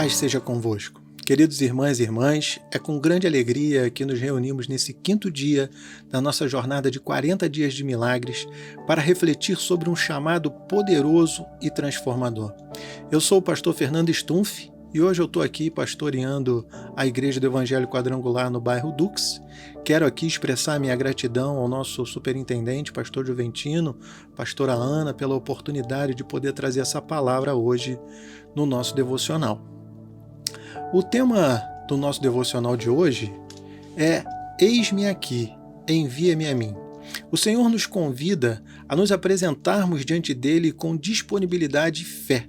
paz seja convosco. Queridos irmãs e irmãs, é com grande alegria que nos reunimos nesse quinto dia da nossa jornada de 40 dias de milagres para refletir sobre um chamado poderoso e transformador. Eu sou o pastor Fernando Stumpf e hoje eu estou aqui pastoreando a Igreja do Evangelho Quadrangular no bairro Dux. Quero aqui expressar minha gratidão ao nosso superintendente, pastor Juventino, pastora Ana, pela oportunidade de poder trazer essa palavra hoje no nosso devocional. O tema do nosso devocional de hoje é Eis-me aqui, envia-me a mim. O Senhor nos convida a nos apresentarmos diante dele com disponibilidade e fé,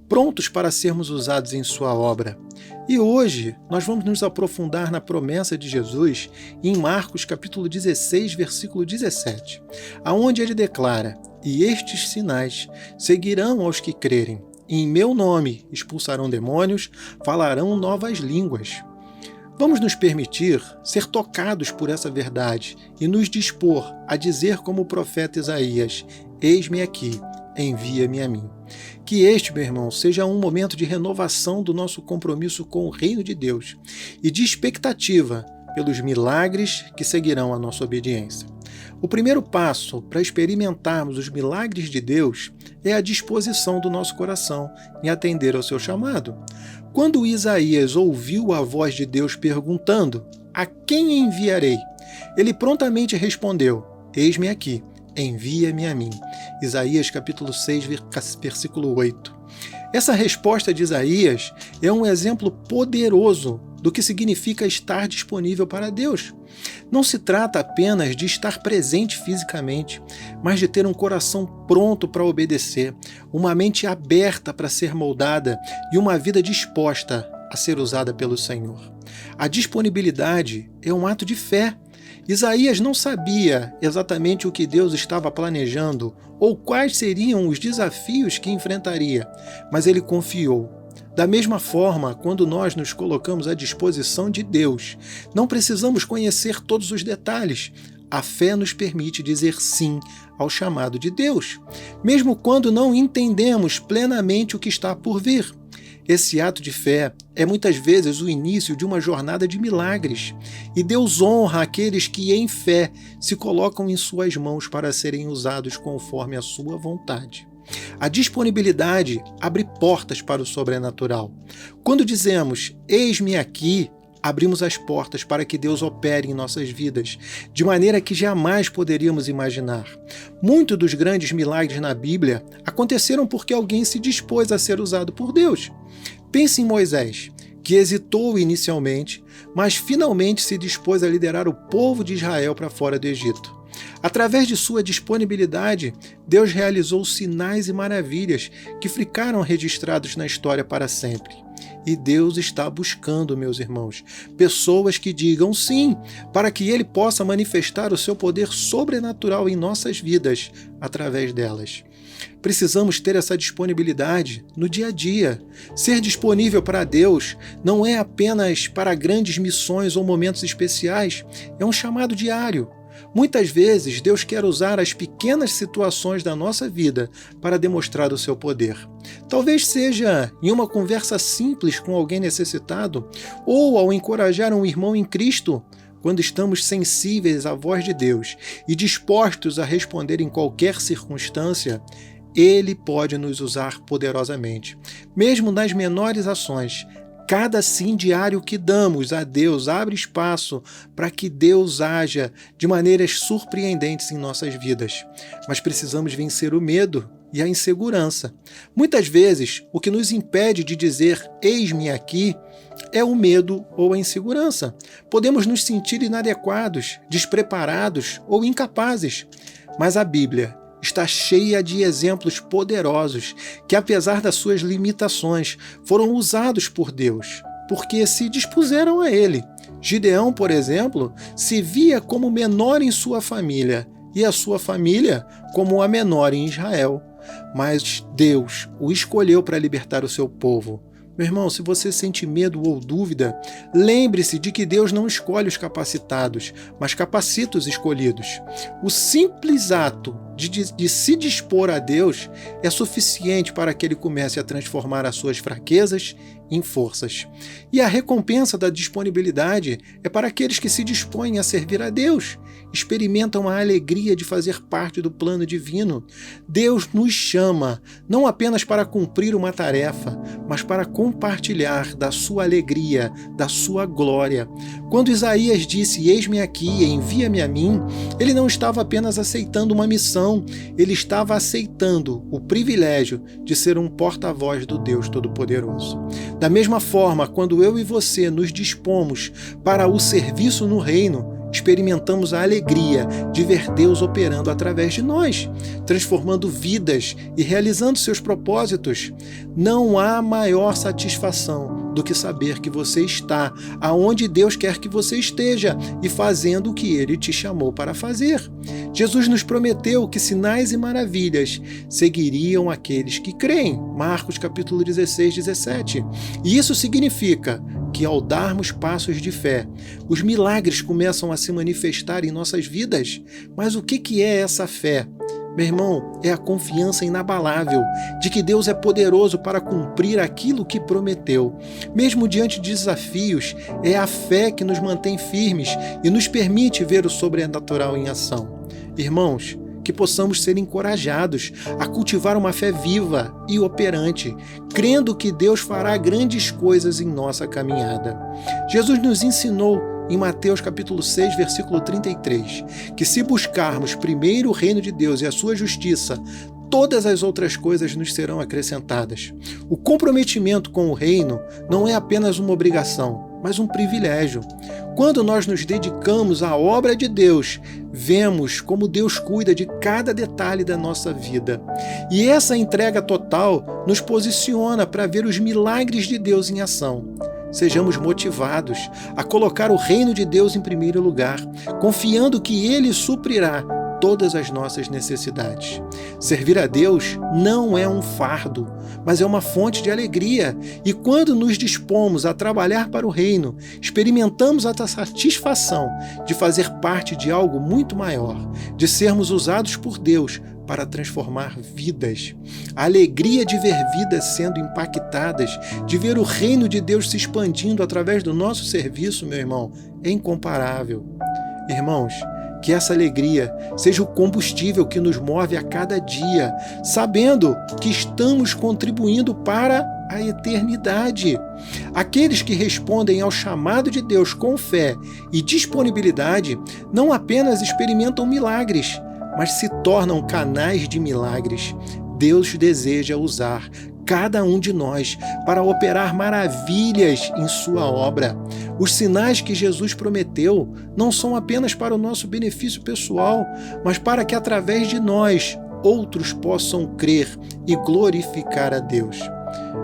prontos para sermos usados em sua obra. E hoje nós vamos nos aprofundar na promessa de Jesus em Marcos capítulo 16, versículo 17, aonde ele declara: "E estes sinais seguirão aos que crerem. Em meu nome expulsarão demônios, falarão novas línguas." Vamos nos permitir ser tocados por essa verdade e nos dispor a dizer como o profeta Isaías: "Eis-me aqui, envia-me a mim." Que este, meu irmão, seja um momento de renovação do nosso compromisso com o reino de Deus e de expectativa pelos milagres que seguirão a nossa obediência. O primeiro passo para experimentarmos os milagres de Deus é a disposição do nosso coração em atender ao seu chamado. Quando Isaías ouviu a voz de Deus perguntando: "A quem enviarei?", ele prontamente respondeu: "Eis-me aqui, envia-me a mim." Isaías capítulo 6, versículo 8. Essa resposta de Isaías é um exemplo poderoso do que significa estar disponível para Deus. Não se trata apenas de estar presente fisicamente, mas de ter um coração pronto para obedecer, uma mente aberta para ser moldada e uma vida disposta a ser usada pelo Senhor. A disponibilidade é um ato de fé. Isaías não sabia exatamente o que Deus estava planejando ou quais seriam os desafios que enfrentaria, mas ele confiou. Da mesma forma, quando nós nos colocamos à disposição de Deus, não precisamos conhecer todos os detalhes. A fé nos permite dizer sim ao chamado de Deus, mesmo quando não entendemos plenamente o que está por vir. Esse ato de fé é muitas vezes o início de uma jornada de milagres, e Deus honra aqueles que em fé se colocam em suas mãos para serem usados conforme a sua vontade. A disponibilidade abre portas para o sobrenatural. Quando dizemos, "Eis-me aqui", abrimos as portas para que Deus opere em nossas vidas, de maneira que jamais poderíamos imaginar. Muitos dos grandes milagres na Bíblia aconteceram porque alguém se dispôs a ser usado por Deus. Pense em Moisés, que hesitou inicialmente, mas finalmente se dispôs a liderar o povo de Israel para fora do Egito. Através de sua disponibilidade, Deus realizou sinais e maravilhas que ficaram registrados na história para sempre. E Deus está buscando, meus irmãos, pessoas que digam sim, para que Ele possa manifestar o seu poder sobrenatural em nossas vidas através delas. Precisamos ter essa disponibilidade no dia a dia. Ser disponível para Deus não é apenas para grandes missões ou momentos especiais, é um chamado diário. Muitas vezes, Deus quer usar as pequenas situações da nossa vida para demonstrar o seu poder. Talvez seja em uma conversa simples com alguém necessitado, ou ao encorajar um irmão em Cristo. Quando estamos sensíveis à voz de Deus e dispostos a responder em qualquer circunstância, Ele pode nos usar poderosamente. Mesmo nas menores ações, cada sim diário que damos a Deus abre espaço para que Deus haja de maneiras surpreendentes em nossas vidas. Mas precisamos vencer o medo e a insegurança. Muitas vezes, o que nos impede de dizer "Eis-me aqui" é o medo ou a insegurança. Podemos nos sentir inadequados, despreparados ou incapazes. Mas a Bíblia está cheia de exemplos poderosos que, apesar das suas limitações, foram usados por Deus, porque se dispuseram a Ele. Gideão, por exemplo, se via como menor em sua família e a sua família como a menor em Israel. Mas Deus o escolheu para libertar o seu povo. Meu irmão, se você sente medo ou dúvida, lembre-se de que Deus não escolhe os capacitados, mas capacita os escolhidos. O simples ato de se dispor a Deus é suficiente para que Ele comece a transformar as suas fraquezas em forças. E a recompensa da disponibilidade é para aqueles que se dispõem a servir a Deus, experimentam a alegria de fazer parte do plano divino. Deus nos chama não apenas para cumprir uma tarefa, mas para compartilhar da sua alegria, da sua glória. Quando Isaías disse, eis-me aqui, envia-me a mim, ele não estava apenas aceitando uma missão, ele estava aceitando o privilégio de ser um porta-voz do Deus Todo-Poderoso. Da mesma forma, quando eu e você nos dispomos para o serviço no reino, experimentamos a alegria de ver Deus operando através de nós, transformando vidas e realizando seus propósitos. Não há maior satisfação do que saber que você está aonde Deus quer que você esteja e fazendo o que Ele te chamou para fazer. Jesus nos prometeu que sinais e maravilhas seguiriam aqueles que creem. Marcos capítulo 16, 17. E isso significa que ao darmos passos de fé, os milagres começam a se manifestar em nossas vidas. Mas o que é essa fé? Meu irmão, é a confiança inabalável de que Deus é poderoso para cumprir aquilo que prometeu. Mesmo diante de desafios, é a fé que nos mantém firmes e nos permite ver o sobrenatural em ação. Irmãos, que possamos ser encorajados a cultivar uma fé viva e operante, crendo que Deus fará grandes coisas em nossa caminhada. Jesus nos ensinou em Mateus capítulo 6, versículo 33, que se buscarmos primeiro o reino de Deus e a sua justiça, todas as outras coisas nos serão acrescentadas. O comprometimento com o reino não é apenas uma obrigação, mas um privilégio. Quando nós nos dedicamos à obra de Deus, vemos como Deus cuida de cada detalhe da nossa vida. E essa entrega total nos posiciona para ver os milagres de Deus em ação. Sejamos motivados a colocar o reino de Deus em primeiro lugar, confiando que Ele suprirá todas as nossas necessidades. Servir a Deus não é um fardo, mas é uma fonte de alegria. E quando nos dispomos a trabalhar para o reino, experimentamos a satisfação de fazer parte de algo muito maior, de sermos usados por Deus para transformar vidas. A alegria de ver vidas sendo impactadas, de ver o reino de Deus se expandindo através do nosso serviço, meu irmão, é incomparável. Irmãos, que essa alegria seja o combustível que nos move a cada dia, sabendo que estamos contribuindo para a eternidade. Aqueles que respondem ao chamado de Deus com fé e disponibilidade não apenas experimentam milagres, mas se tornam canais de milagres. Deus deseja usar cada um de nós para operar maravilhas em sua obra. Os sinais que Jesus prometeu não são apenas para o nosso benefício pessoal, mas para que através de nós outros possam crer e glorificar a Deus.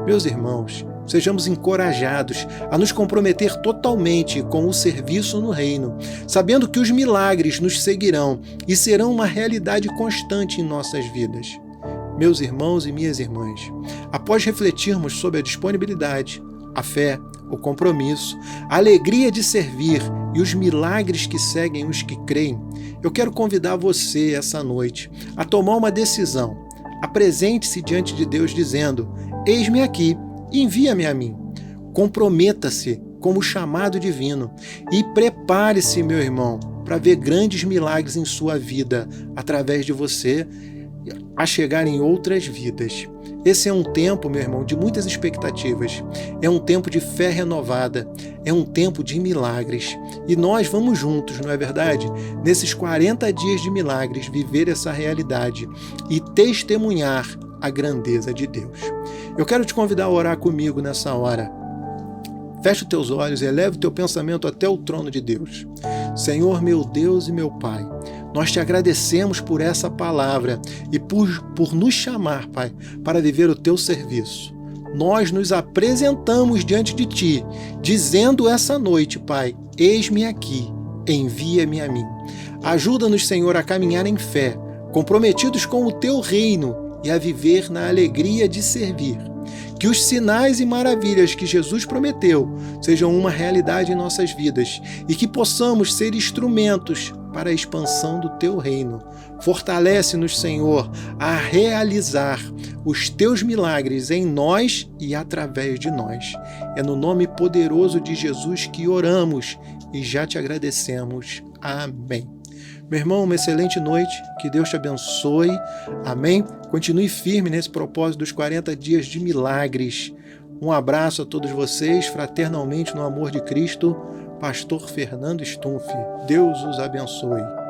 Meus irmãos, sejamos encorajados a nos comprometer totalmente com o serviço no reino, sabendo que os milagres nos seguirão e serão uma realidade constante em nossas vidas. Meus irmãos e minhas irmãs, após refletirmos sobre a disponibilidade, a fé, o compromisso, a alegria de servir e os milagres que seguem os que creem, eu quero convidar você essa noite a tomar uma decisão. Apresente-se diante de Deus dizendo: eis-me aqui, envia-me a mim. Comprometa-se com o chamado divino e prepare-se, meu irmão, para ver grandes milagres em sua vida através de você a chegar em outras vidas. Esse é um tempo, meu irmão, de muitas expectativas. É um tempo de fé renovada. É um tempo de milagres. E nós vamos juntos, não é verdade? Nesses 40 dias de milagres, viver essa realidade e testemunhar a grandeza de Deus. Eu quero te convidar a orar comigo nessa hora. Feche os teus olhos e eleve o teu pensamento até o trono de Deus. Senhor, meu Deus e meu Pai, nós te agradecemos por essa palavra e por nos chamar, Pai, para viver o teu serviço. Nós nos apresentamos diante de ti, dizendo essa noite, Pai, eis-me aqui, envia-me a mim. Ajuda-nos, Senhor, a caminhar em fé, comprometidos com o teu reino e a viver na alegria de servir. Que os sinais e maravilhas que Jesus prometeu sejam uma realidade em nossas vidas e que possamos ser instrumentos para a expansão do Teu reino. Fortalece-nos, Senhor, a realizar os Teus milagres em nós e através de nós. É no nome poderoso de Jesus que oramos e já te agradecemos. Amém. Meu irmão, uma excelente noite, que Deus te abençoe, amém? Continue firme nesse propósito dos 40 dias de milagres. Um abraço a todos vocês, fraternalmente no amor de Cristo, Pastor Fernando Stumpf. Deus os abençoe.